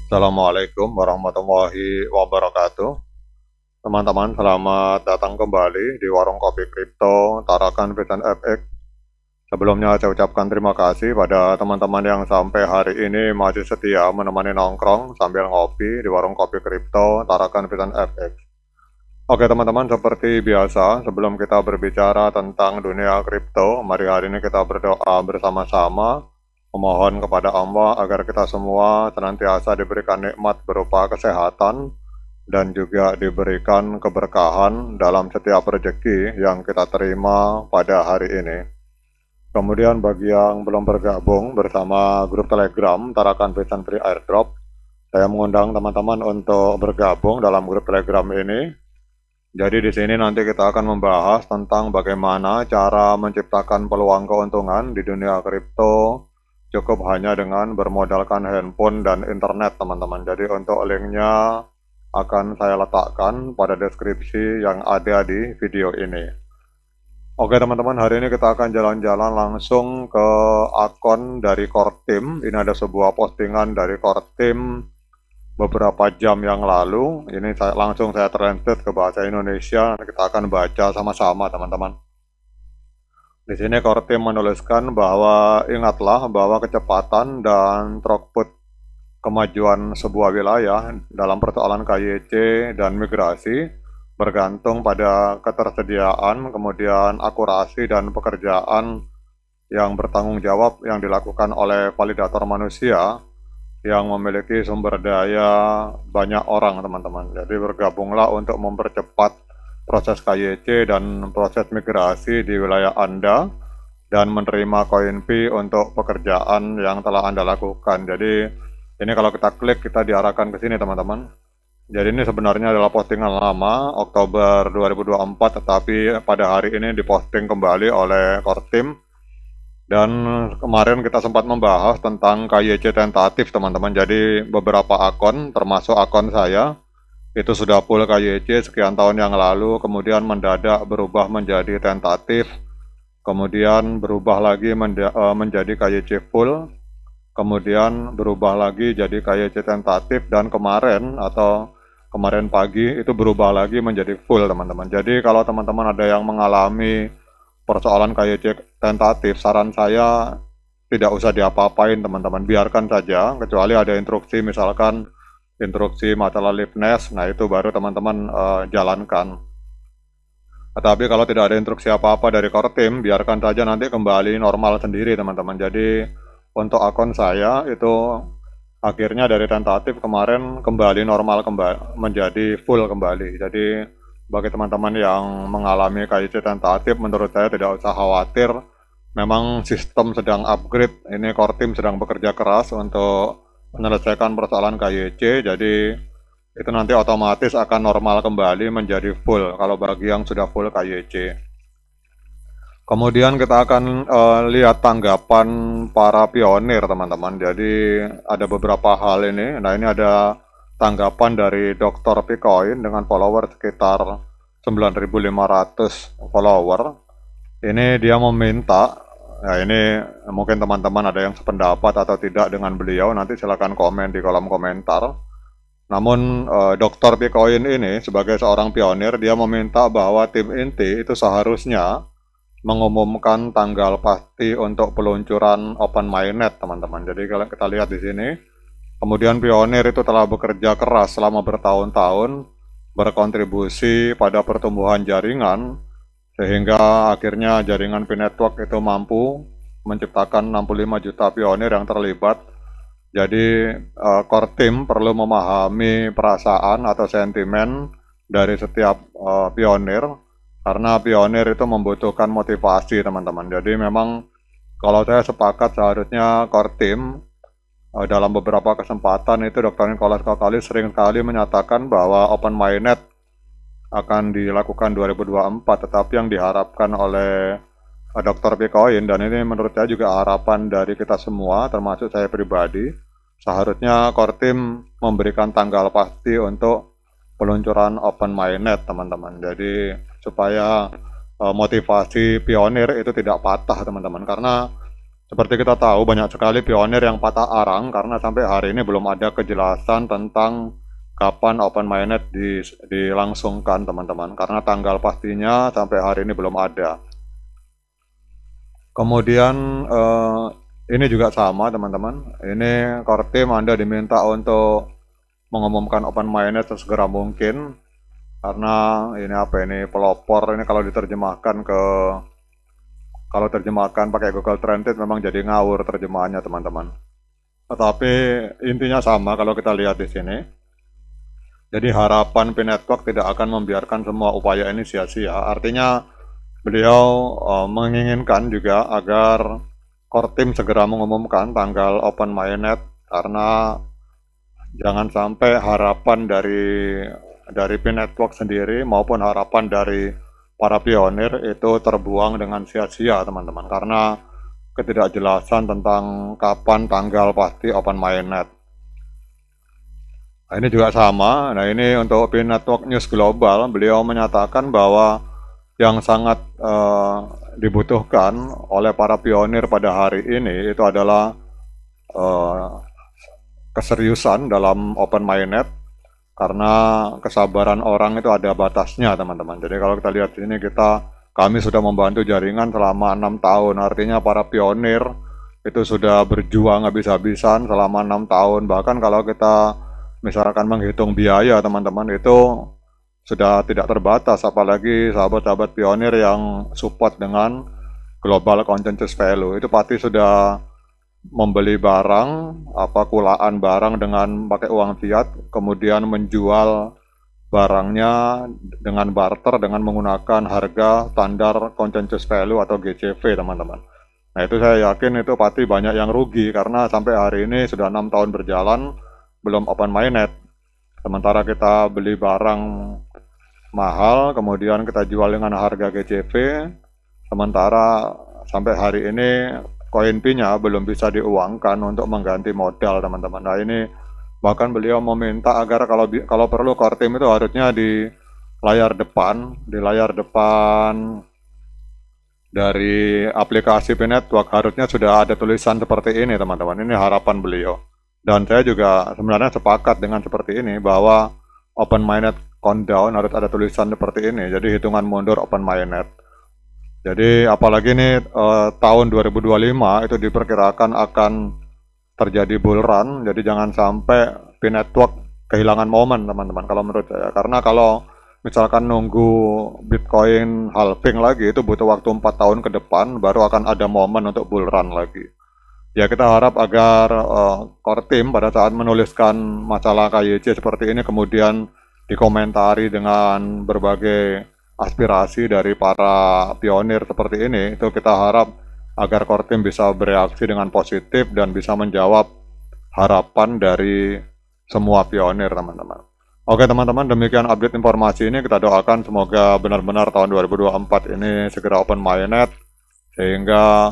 Assalamualaikum warahmatullahi wabarakatuh. Teman-teman, selamat datang kembali di Warung Kopi Kripto Tarakan Vision FX. Sebelumnya saya ucapkan terima kasih pada teman-teman yang sampai hari ini masih setia menemani nongkrong sambil ngopi di Warung Kopi Kripto Tarakan Vision FX. Oke teman-teman, seperti biasa, sebelum kita berbicara tentang dunia kripto, mari hari ini kita berdoa bersama-sama, memohon kepada Allah agar kita semua senantiasa diberikan nikmat berupa kesehatan dan juga diberikan keberkahan dalam setiap rezeki yang kita terima pada hari ini. Kemudian bagi yang belum bergabung bersama grup Telegram Tarakan Vision Free Airdrop, saya mengundang teman-teman untuk bergabung dalam grup Telegram ini. Jadi di sini nanti kita akan membahas tentang bagaimana cara menciptakan peluang keuntungan di dunia kripto cukup hanya dengan bermodalkan handphone dan internet, teman-teman. Jadi untuk linknya akan saya letakkan pada deskripsi yang ada di video ini. Oke teman-teman, hari ini kita akan jalan-jalan langsung ke akun dari Core Team. Ini ada sebuah postingan dari Core Team beberapa jam yang lalu. Ini saya translate ke bahasa Indonesia. Kita akan baca sama-sama teman-teman. Di sini Core Team menuliskan bahwa ingatlah bahwa kecepatan dan throughput kemajuan sebuah wilayah dalam persoalan KYC dan migrasi bergantung pada ketersediaan, kemudian akurasi dan pekerjaan yang bertanggung jawab yang dilakukan oleh validator manusia yang memiliki sumber daya banyak orang, teman-teman. Jadi bergabunglah untuk mempercepat proses KYC dan proses migrasi di wilayah Anda dan menerima koin fee untuk pekerjaan yang telah Anda lakukan. Jadi ini kalau kita klik kita diarahkan ke sini, teman-teman. Jadi ini sebenarnya adalah postingan lama Oktober 2024, tetapi pada hari ini diposting kembali oleh Core Team. Dan kemarin kita sempat membahas tentang KYC tentatif, teman-teman. Jadi beberapa akun, termasuk akun saya, itu sudah full KYC sekian tahun yang lalu, kemudian mendadak berubah menjadi tentatif, kemudian berubah lagi menjadi KYC full, kemudian berubah lagi jadi KYC tentatif, dan kemarin pagi itu berubah lagi menjadi full, teman-teman. Jadi kalau teman-teman ada yang mengalami persoalan KYC tentatif, saran saya tidak usah diapa-apain, teman-teman, biarkan saja, kecuali ada instruksi, misalkan instruksi masalah liveness, nah itu baru teman-teman jalankan. Tetapi kalau tidak ada instruksi apa-apa dari Core Team, biarkan saja, nanti kembali normal sendiri, teman-teman. Jadi untuk akun saya itu akhirnya dari tentatif kemarin kembali normal, menjadi full kembali. Jadi bagi teman-teman yang mengalami KYC tentatif, menurut saya tidak usah khawatir. Memang sistem sedang upgrade, ini Core Team sedang bekerja keras untuk menyelesaikan persoalan KYC, jadi itu nanti otomatis akan normal kembali menjadi full kalau bagi yang sudah full KYC. Kemudian kita akan lihat tanggapan para pionir, teman-teman. Jadi ada beberapa hal ini. Nah ini ada tanggapan dari Dr. Bitcoin dengan follower sekitar 9.500 follower. Ini dia meminta, ya ini mungkin teman-teman ada yang sependapat atau tidak dengan beliau, nanti silakan komen di kolom komentar. Namun Dr. Bitcoin ini sebagai seorang pionir, dia meminta bahwa tim inti itu seharusnya mengumumkan tanggal pasti untuk peluncuran Open Mainnet, teman-teman. Jadi kalau kita lihat di sini, kemudian pionir itu telah bekerja keras selama bertahun-tahun, berkontribusi pada pertumbuhan jaringan, sehingga akhirnya jaringan P-Network itu mampu menciptakan 65 juta pionir yang terlibat. Jadi Core Team perlu memahami perasaan atau sentimen dari setiap pionir, karena pionir itu membutuhkan motivasi, teman-teman. Jadi memang kalau saya sepakat seharusnya Core Team dalam beberapa kesempatan itu Dr. Nicholas Kokkalis sering sekali menyatakan bahwa Open Mainnet akan dilakukan 2024, tetapi yang diharapkan oleh Dr. Bitcoin, dan ini menurut saya juga harapan dari kita semua, termasuk saya pribadi, seharusnya Core Team memberikan tanggal pasti untuk peluncuran Open Mainnet, teman-teman. Jadi supaya motivasi pionir itu tidak patah, teman-teman, karena Seperti kita tahu, banyak sekali pionir yang patah arang karena sampai hari ini belum ada kejelasan tentang kapan open mainnet dilangsungkan, teman-teman. Karena tanggal pastinya sampai hari ini belum ada. Kemudian ini juga sama, teman-teman. Ini core team Anda diminta untuk mengumumkan open mainnet sesegera mungkin. Karena ini apa ini pelopor ini kalau terjemahkan pakai Google Translate memang jadi ngawur terjemahannya, teman-teman. Tetapi intinya sama kalau kita lihat di sini. Jadi harapan P-Network tidak akan membiarkan semua upaya ini sia-sia. Artinya beliau menginginkan juga agar core team segera mengumumkan tanggal open mainnet, karena jangan sampai harapan dari P-Network sendiri maupun harapan dari para pionir itu terbuang dengan sia-sia, teman-teman, karena ketidakjelasan tentang kapan tanggal pasti open mainnet. Nah, ini juga sama. Nah, ini untuk P-Network News Global, beliau menyatakan bahwa yang sangat dibutuhkan oleh para pionir pada hari ini itu adalah keseriusan dalam open mainnet, karena kesabaran orang itu ada batasnya, teman-teman. Jadi kalau kita lihat di sini, kami sudah membantu jaringan selama 6 tahun. Artinya para pionir itu sudah berjuang habis-habisan selama 6 tahun. Bahkan kalau kita misalkan menghitung biaya, teman-teman, itu sudah tidak terbatas. Apalagi sahabat-sahabat pionir yang support dengan global consensus value, itu pasti sudah membeli barang, kulaan barang dengan pakai uang fiat, kemudian menjual barangnya dengan barter dengan menggunakan harga standar consensus value atau GCV, teman-teman. Nah, itu saya yakin itu pasti banyak yang rugi, karena sampai hari ini sudah 6 tahun berjalan belum open mainnet. Sementara kita beli barang mahal, kemudian kita jual dengan harga GCV, sementara sampai hari ini koin P-nya belum bisa diuangkan untuk mengganti modal, teman-teman. Nah, ini bahkan beliau meminta agar kalau perlu core team itu harusnya di layar depan dari aplikasi P-Network harusnya sudah ada tulisan seperti ini, teman-teman. Ini harapan beliau. Dan saya juga sebenarnya sepakat dengan seperti ini, bahwa open mainnet countdown harus ada tulisan seperti ini. Jadi hitungan mundur open mainnet. Jadi apalagi ini tahun 2025 itu diperkirakan akan terjadi bull run. Jadi jangan sampai P-Network kehilangan momen, teman-teman, kalau menurut saya. Karena kalau misalkan nunggu Bitcoin halving lagi, itu butuh waktu 4 tahun ke depan baru akan ada momen untuk bull run lagi. Ya, kita harap agar core team pada saat menuliskan masalah KYC seperti ini kemudian dikomentari dengan berbagai aspirasi dari para pionir seperti ini. Itu kita harap agar core team bisa bereaksi dengan positif dan bisa menjawab harapan dari semua pionir, teman-teman. Oke, teman-teman, demikian update informasi ini. Kita doakan semoga benar-benar tahun 2024 ini segera open mainnet, sehingga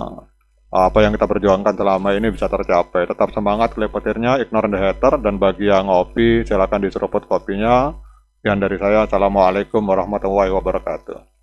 apa yang kita perjuangkan selama ini bisa tercapai. Tetap semangat klip petirnya, ignore the hater, dan bagi yang ngopi silakan diseruput kopinya. Sekian dari saya, assalamualaikum warahmatullahi wabarakatuh.